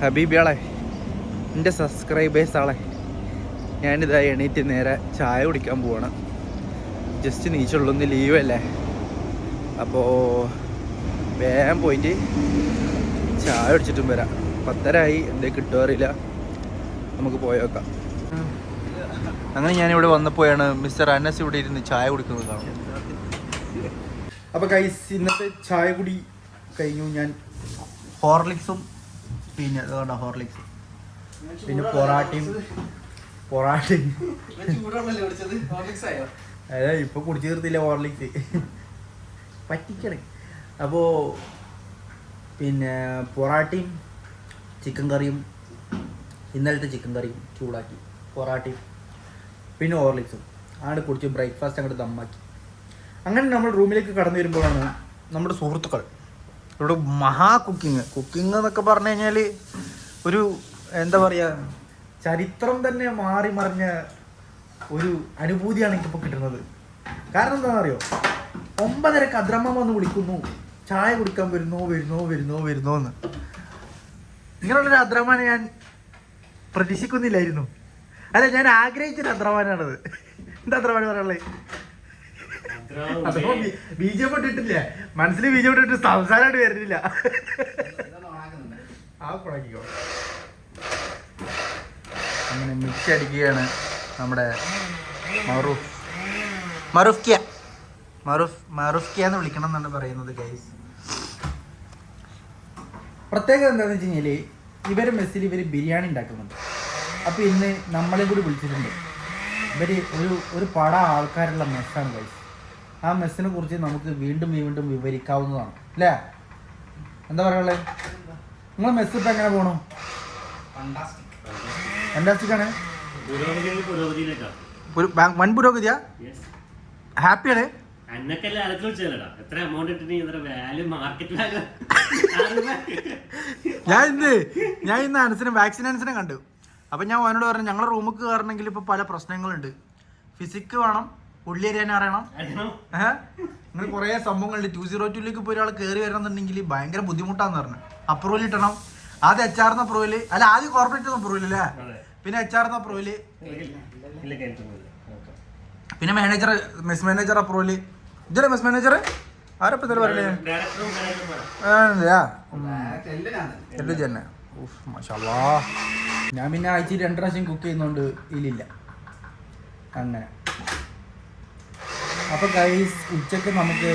ഹബീബിയാളെ, എൻ്റെ സബ്സ്ക്രൈബേഴ്സാളെ, ഞാനിതാ എണീറ്റ് നേരെ ചായ കുടിക്കാൻ പോവാണ്. ജസ്റ്റ് നീച്ചുള്ളൊന്ന് ലീവല്ലേ, അപ്പോൾ വേഗം പോയിട്ട് ചായ കുടിച്ചിട്ടും വരാം. 10:30 എന്തേ കിട്ടുമോ അറിയില്ല, നമുക്ക് പോയേക്കാം. അങ്ങനെ ഞാനിവിടെ വന്നപ്പോഴാണ് മിസ്റ്റർ അനസ് ഇവിടെ ഇരുന്ന് ചായ കുടിക്കുന്നത് കാണും. അപ്പോൾ ഗൈസ്, ഇന്നത്തെ ചായ കുടി കഴിഞ്ഞു. ഞാൻ ഹോർലിക്സും പിന്നെ അതുകൊണ്ടാ ഹോർലിക്സ് പിന്നെ പൊറാട്ടയും അതെ ഇപ്പൊ കുടിച്ചു തീർത്തില്ല ഹോർലിക്സ് പറ്റിക്കണേ. അപ്പോൾ പിന്നെ പൊറാട്ടയും ചിക്കൻ കറിയും, ഇന്നലത്തെ ചിക്കൻ കറിയും ചൂടാക്കി, പൊറാട്ടയും പിന്നെ ഹോർലിക്സും ആണ് കുടിച്ച് ബ്രേക്ക്ഫാസ്റ്റ് അങ്ങോട്ട് ദമ്മാക്കി. അങ്ങനെ നമ്മൾ റൂമിലേക്ക് കടന്നു വരുമ്പോഴാണ് നമ്മുടെ സുഹൃത്തുക്കൾ ഇവിടെ മഹാ കുക്കിങ് എന്നൊക്കെ പറഞ്ഞു കഴിഞ്ഞാൽ ഒരു എന്താ പറയുക, ചരിത്രം തന്നെ മാറി മറിഞ്ഞ ഒരു അനുഭൂതിയാണ് എനിക്കിപ്പോൾ കിട്ടുന്നത്. കാരണം എന്താണെന്ന് അറിയോ, 9:30 അദ്രമ്മ വന്ന് വിളിക്കുന്നു, ചായ കുടിക്കാൻ വരുന്നോ എന്ന്. ഇങ്ങനെയുള്ളൊരു അദ്രമാനെ ഞാൻ പ്രതീക്ഷിക്കുന്നില്ലായിരുന്നു. അല്ല, ഞാൻ ആഗ്രഹിച്ചൊരു അദ്രമാനാണത്. എന്താ അദ്രമാൻ പറയാനുള്ളത്? അതോ ബീജം ഇട്ടിട്ടില്ല, മനസ്സിൽ ബീജം ഇട്ടിട്ട് സംസാരമായിട്ട് വരുന്നില്ല. അങ്ങനെ മിക്സ് അടിക്കുകയാണ് നമ്മുടെ മറൂഫ്കിയ എന്ന് വിളിക്കണം എന്നാണ് പറയുന്നത് ഗൈസ്. പ്രത്യേകത എന്താണെന്ന് വെച്ച് കഴിഞ്ഞാൽ ഇവർ മെസ്സിൽ ബിരിയാണി ഉണ്ടാക്കുന്നുണ്ട്. അപ്പോൾ ഇന്ന് നമ്മളെ കൂടി വിളിച്ചിട്ടുണ്ട്. ഇവർ ഒരു പട ആൾക്കാരുള്ള മെസ്സാണ് ഗൈസ്. ആ മെസ്സിനെ കുറിച്ച് നമുക്ക് വീണ്ടും വിവരിക്കാവുന്നതാണ് അല്ലേ? എന്താ പറയാനുള്ളത്? നിങ്ങൾ മെസ്സ് ഇപ്പം എങ്ങനെ പോകണു? ഫാന്റാസ്റ്റിക് ആണ്, വൻ പുരോഗതിയാ, ഹാപ്പിയാണ്. ഞാൻ ഇന്ന് അനസിനെ വാക്സിനൻസിനെ കണ്ടു. അപ്പം ഞാൻ അവനോട് പറഞ്ഞു, ഞങ്ങളുടെ റൂമിൽ കയറണമെങ്കിൽ ഇപ്പോൾ പല പ്രശ്നങ്ങളുണ്ട്. ഫിസിക്സ് വേണം, ഉള്ളി അരിയാൻ അറിയണം, അങ്ങനെ കുറേ സംഭവങ്ങളുണ്ട്. 202 ഇപ്പോൾ ഒരാൾ കയറി വരണമെന്നുണ്ടെങ്കിൽ ഭയങ്കര ബുദ്ധിമുട്ടാന്ന് പറഞ്ഞു. അപ്രൂവൽ ഇട്ടണം, ആദ്യം HR അപ്രൂവല്, അല്ല ആദ്യം കോർപ്പറേറ്റ് അപ്രൂവൽ അല്ലേ, പിന്നെ HR അപ്രൂവല്, പിന്നെ മെസ് മാനേജർ അപ്രൂവല്. ഇതല്ലേ മെസ് മാനേജർ? ആരപ്പം ഇതല്ലേ പറയണേ? ഞാൻ പിന്നെ ആഴ്ച 2 പ്രാവശ്യം കുക്ക് ചെയ്യുന്നോണ്ട് ഇതിലില്ല അങ്ങനെ. അപ്പൊ ഗൈസ്, ഉച്ചക്ക് നമുക്ക്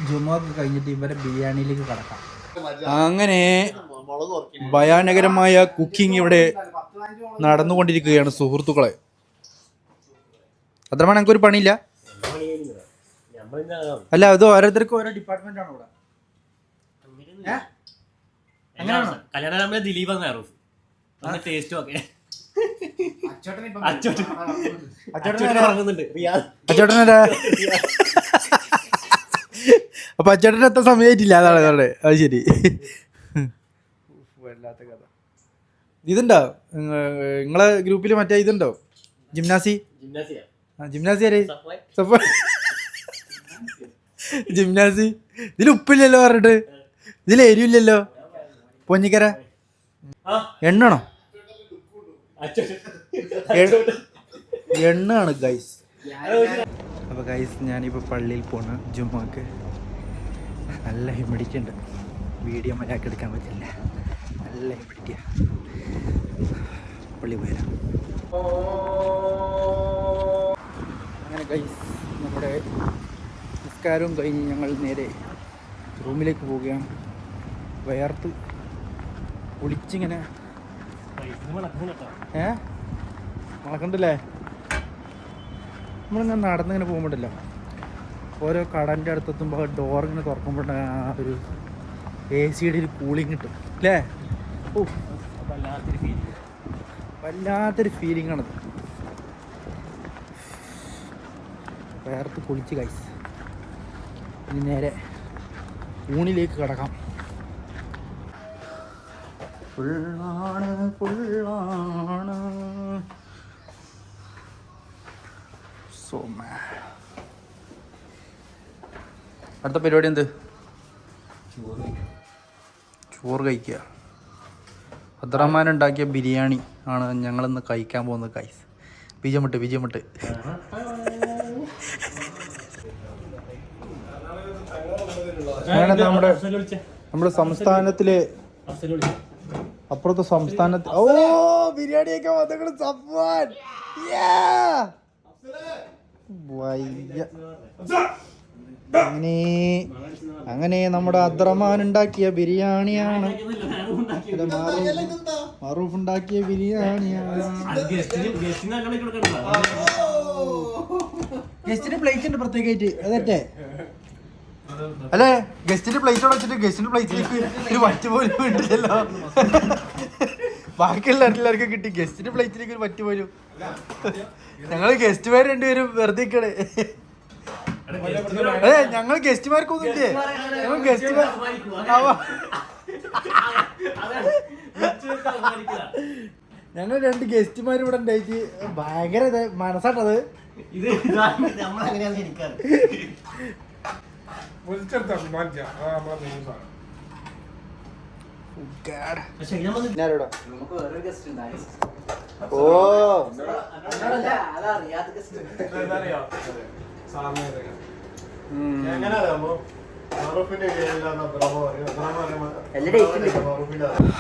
ജുമുഅക്ക് കഴിഞ്ഞിട്ട് ഇവരെ ബിരിയാണിയിലേക്ക് കടക്കാം. അങ്ങനെ ഭയാനകരമായ കുക്കിംഗ് ഇവിടെ നടന്നുകൊണ്ടിരിക്കുകയാണ് സുഹൃത്തുക്കളെ. അത്രമാണ് ഞങ്ങൾക്കൊരു പണിയില്ല. അല്ല, അത് ഓരോരുത്തർക്കും ഓരോ ഡിപ്പാർട്ട്മെന്റ് ആണ് ഇവിടെ. കല്യാണം ദിലീപ് അപ്പൊ അച്ചോട്ടന് എത്ര സമയമായിട്ടില്ല, അതാണ് അതെ. അത് ശരി. വല്ലാത്ത കഥ. ഇതുണ്ടോ നിങ്ങളെ ഗ്രൂപ്പിൽ? മറ്റേ ഇതുണ്ടോ, ജിംനാസി ജിംനാസി. ഇതിൽ ഉപ്പില്ലല്ലോ പറഞ്ഞിട്ട്, ഇതിൽ എരിവില്ലല്ലോ. പൊന്നിക്കര എണ്ണാണോ? എണ്ണാണ് ഗൈസ്. അപ്പോൾ ഗൈസ്, ഞാനിപ്പോൾ പള്ളിയിൽ പോണ് ജുമുഅക്ക്. നല്ല ഹ്യൂമിഡിറ്റി ഉണ്ട്, വീഡിയോ മര്യാദക്ക് എടുക്കാൻ പറ്റില്ല, നല്ല ഹ്യൂമിഡിറ്റിയാ. പള്ളി പോരാ. അങ്ങനെ ഗൈസ്, നമ്മുടെ നിസ്കാരവും കഴിഞ്ഞ് ഞങ്ങൾ നേരെ റൂമിലേക്ക് പോവുകയാണ്. വയർത്ത് ഒളിച്ചിങ്ങനെ നടക്കണ്ടല്ലേ. നമ്മളിങ്ങനെ നടന്നിങ്ങനെ പോകുമ്പോഴല്ലോ, ഓരോ കടൻ്റെ അടുത്തെത്തുമ്പോൾ ഡോറിങ്ങനെ തുറക്കുമ്പോഴാണ് ആ ഒരു AC-യുടെ ഒരു കൂളിങ് കിട്ടും അല്ലേ? ഓ, വല്ലാത്തൊരു ഫീലിംഗ് ആണത്. വേർത്ത് കുളിച്ച് ഗൈസ്, ഇനി നേരെ ഊണിലേക്ക് കിടക്കാം. ഫുള്ളാണ് അടുത്ത പരിപാടി എന്ത്? ചോറ് കഴിക്കുക. അബ്ദുറഹ്മാൻ ഉണ്ടാക്കിയ ബിരിയാണി ആണ് ഞങ്ങളിന്ന് കഴിക്കാൻ പോകുന്നത് ഗൈസ്. വിജയമുട്ട് അങ്ങനെ നമ്മുടെ സംസ്ഥാനത്തിലെ അപ്പുറത്തെ സംസ്ഥാനത്ത് ബിരിയാണിയൊക്കെ വന്നങ്ങള് സഫ്വാൻ അങ്ങനെ നമ്മുടെ അബ്ദുറഹ്മാൻ ഉണ്ടാക്കിയ ബിരിയാണിയാണ്, മാറൂഫ് ഉണ്ടാക്കിയ ബിരിയാണിയാണ്. ഗസ്റ്റിന് പ്ലേറ്റ് ഉണ്ട് പ്രത്യേകമായിട്ട്, അതല്ലേ അല്ലേ? ഗസ്റ്റിന്റെ പ്ലേറ്റ് വെച്ചിട്ട് ഗസ്റ്റിന്റെ പ്ലേറ്റിലേക്ക് ഒരു വറ്റ് പോലും വേണ്ടില്ലല്ലോ. ബാക്കിയുള്ള എല്ലാവർക്കും കിട്ടി, ഗസ്റ്റിന്റെ പ്ലേറ്റിലേക്ക് ഒരു വറ്റ് പോലും. ഞങ്ങള് ഗസ്റ്റുമാർ രണ്ടുപേരും വെറുതെ അതെ ഞങ്ങൾ ഗസ്റ്റുമാർക്കൊന്നും ഇല്ലേ? ഞങ്ങൾ ഗസ്റ്റുമാർ ഞങ്ങൾ 2 ഗസ്റ്റുമാർ ഇവിടെ ഉണ്ടായിട്ട് ഭയങ്കര മനസ്സാട്ടത്.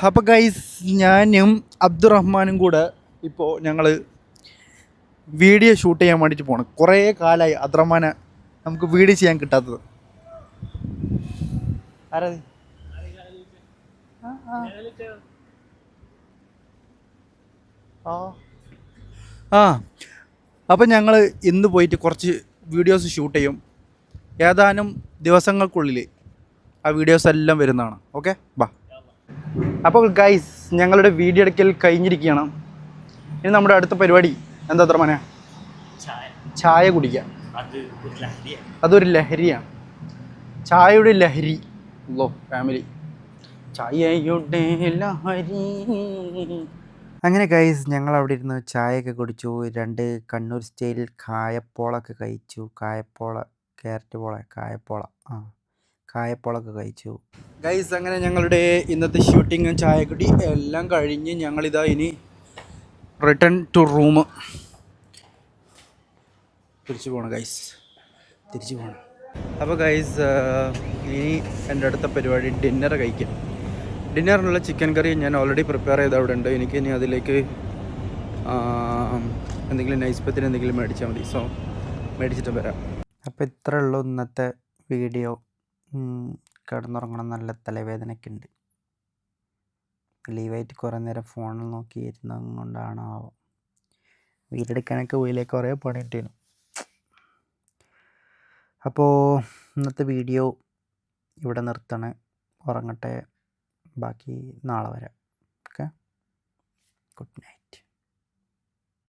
അപ്പൊ ഗൈസ്, ഞാനും അബ്ദുറഹ്മാനും കൂടെ ഇപ്പോൾ ഞങ്ങൾ വീഡിയോ ഷൂട്ട് ചെയ്യാൻ വേണ്ടിയിട്ട് പോകണം. കുറേ കാലമായി അബ്ദുറഹ്മാനെ നമുക്ക് വീഡിയോ ചെയ്യാൻ കിട്ടാത്തത്. ആരാ അപ്പം ഞങ്ങൾ ഇന്ന് പോയിട്ട് കുറച്ച് വീഡിയോസ് ഷൂട്ട് ചെയ്യും. ഏതാനും ദിവസങ്ങൾക്കുള്ളിൽ ആ വീഡിയോസ് എല്ലാം വരുന്നതാണ്. ഓക്കെ ബാ. അപ്പോൾ ഗൈസ്, ഞങ്ങളുടെ വീഡിയോ എടുക്കൽ കഴിഞ്ഞിരിക്കുകയാണ്. ഇനി നമ്മുടെ അടുത്ത പരിപാടി എന്താ അബ്ദുറഹ്മാനെ? ചായ കുടിക്കാം. അതൊരു ലഹരിയാണ്, ചായയുടെ ലഹരി. ഫാമിലി ചായയുടെ ലഹരി. അങ്ങനെ ഗൈസ്, ഞങ്ങൾ അവിടെ ഇരുന്ന് ചായയൊക്കെ കുടിച്ചു. 2 കണ്ണൂർ സ്റ്റൈൽ കായപ്പോളൊക്കെ കഴിച്ചു. ക്യാരറ്റ് പോള കായപ്പോളൊക്കെ കഴിച്ചു ഗൈസ്. അങ്ങനെ ഞങ്ങളുടെ ഇന്നത്തെ ഷൂട്ടിങ്ങും ചായക്കുടി എല്ലാം കഴിഞ്ഞ് ഞങ്ങളിതാ ഇനി റിട്ടേൺ ടു റൂം തിരിച്ചു പോകണം ഗൈസ്, തിരിച്ചു പോകണം. അപ്പോൾ ഗൈസ്, ഇനി എൻ്റെ അടുത്ത പരിപാടി ഡിന്നർ കഴിക്കും. ഡിന്നറിനുള്ള ചിക്കൻ കറി ഞാൻ ഓൾറെഡി പ്രിപ്പയർ ചെയ്ത് അവിടെ ഉണ്ട്. എനിക്ക് ഇനി അതിലേക്ക് എന്തെങ്കിലും നൈസ്പത്തിന് എന്തെങ്കിലും മേടിച്ചാൽ മതി. സോ മേടിച്ചിട്ട് വരാം. അപ്പോൾ ഇത്രേ ഉള്ളൂ ഇന്നത്തെ വീഡിയോ. കിടന്നുറങ്ങണം, നല്ല തലവേദനയൊക്കെ ഉണ്ട്. ലീവായിട്ട് കുറേ നേരം ഫോണിൽ നോക്കി ഇരുന്നത് കൊണ്ടാണോ വീടെടുക്കാനൊക്കെ പോയില്ലേ, കുറേ പണിയിട്ടേനു. അപ്പോൾ ഇന്നത്തെ വീഡിയോ ഇവിടെ നിർത്തണേ, ഉറങ്ങട്ടെ. ബാക്കി നാളെ വരാം. Okay, good night.